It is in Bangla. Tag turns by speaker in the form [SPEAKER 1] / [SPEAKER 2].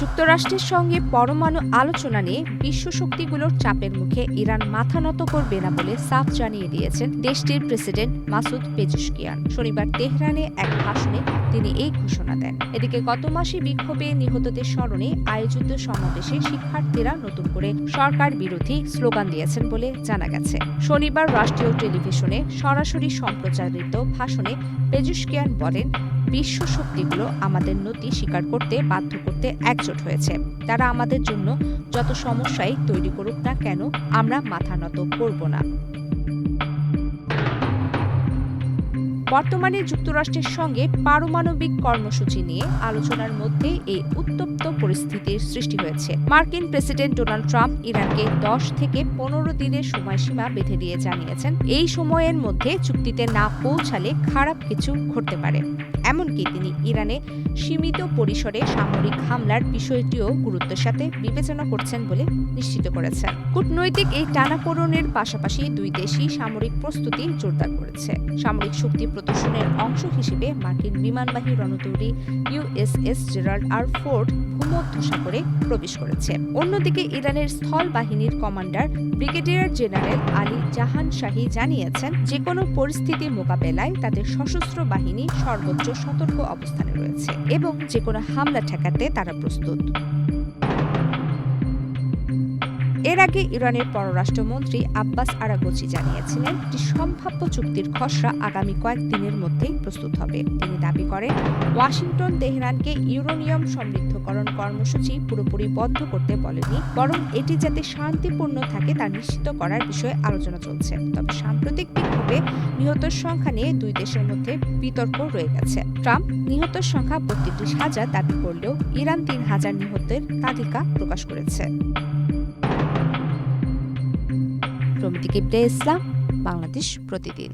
[SPEAKER 1] যুক্তরাষ্ট্রের সঙ্গে পরমাণু আলোচনা নিয়ে বিশ্ব শক্তিগুলোর চাপের মুখে ইরান মাথা নত করবে না বলে সাফ জানিয়ে দিয়েছেন দেশটির প্রেসিডেন্ট মাসুদ পেজেশকিয়ান। শনিবার তেহরানে এক ভাষণে তিনি এই ঘোষণা দেন। এদিকে গত মাসে বিক্ষোভে নিহতদের স্মরণে আয়োজিত সমাবেশে শিক্ষার্থীরা নতুন করে সরকার বিরোধী স্লোগান দিয়েছেন বলে জানা গেছে। শনিবার রাষ্ট্রীয় টেলিভিশনে সরাসরি সম্প্রচারিত ভাষণে পেজেশকিয়ান বলেন, বিশ্ব শক্তিগুলো আমাদের নতি স্বীকার করতে বাধ্য করতে একজোট হয়েছে। তারা আমাদের জন্য যত সমস্যাই তৈরি করুক না কেন, আমরা মাথা নত করব না। বর্তমানে যুক্তরাষ্ট্রের সঙ্গে পারমাণবিক কর্মসূচি নিয়ে আলোচনার মধ্যে এই উত্তপ্ত পরিস্থিতির সৃষ্টি হয়েছে। মার্কিন প্রেসিডেন্ট ডোনাল্ড ট্রাম্প ইরানকে 10 থেকে 15 দিনের সময়সীমা বেঁধে দিয়ে জানিয়েছেন, এই সময়ের মধ্যে চুক্তিতে না পৌঁছালে খারাপ কিছু ঘটতে পারে। এমনকি তিনি ইরানে সীমিত পরিসরে সামরিক হামলার বিষয়টিও গুরুত্বের সাথে বিবেচনা করছেন বলে নিশ্চিত করেছেন। কূটনৈতিক এই টানাপোড়েনের পাশাপাশি দুই দেশই সামরিক প্রস্তুতি জোরদার করেছে। সামরিক শক্তি প্রদর্শনের অংশ হিসেবে মার্কিন বিমানবাহী রণতরী ইউএসএস জেরাল্ড আর ফোর্ড ভূমধ্যসাগরে প্রবেশ করেছে। অন্যদিকে ইরানের স্থল বাহিনীর কমান্ডার ব্রিগেডিয়ার জেনারেল আলী জাহান শাহী জানিয়েছেন, যে কোনো পরিস্থিতি মোকাবেলায় তাদের সশস্ত্র বাহিনী সর্বোচ্চ সতর্ক অবস্থানে রয়েছে এবং যে কোনো হামলা ঠেকাতে তারা প্রস্তুত। এর আগে ইরানের পররাষ্ট্রমন্ত্রী আব্বাস আরাগচি জানিয়েছিলেন, যে সম্ভাব্য চুক্তির খসড়া আগামী কয়েকদিনের মধ্যেই প্রস্তুত হবে। তিনি দাবি করেন, ওয়াশিংটন তেহরানকে ইউরেনিয়াম সমৃদ্ধকরণ কর্মসূচি পুরোপুরি বন্ধ করতে বলেনি, বরং এটি যাতে শান্তিপূর্ণ থাকে তা নিশ্চিত করার বিষয়ে আলোচনা চলছে। তবে সাম্প্রতিক বিক্ষোভে নিহতের সংখ্যা নিয়ে দুই দেশের মধ্যে বিতর্ক রয়ে গেছে। ট্রাম্প নিহতের সংখ্যা 32,000 দাবি করলেও ইরান 3,000 নিহতের তালিকা প্রকাশ করেছে। প্রমিতি কিবরিয়া ইসলাম, বাংলাদেশ প্রতিদিন।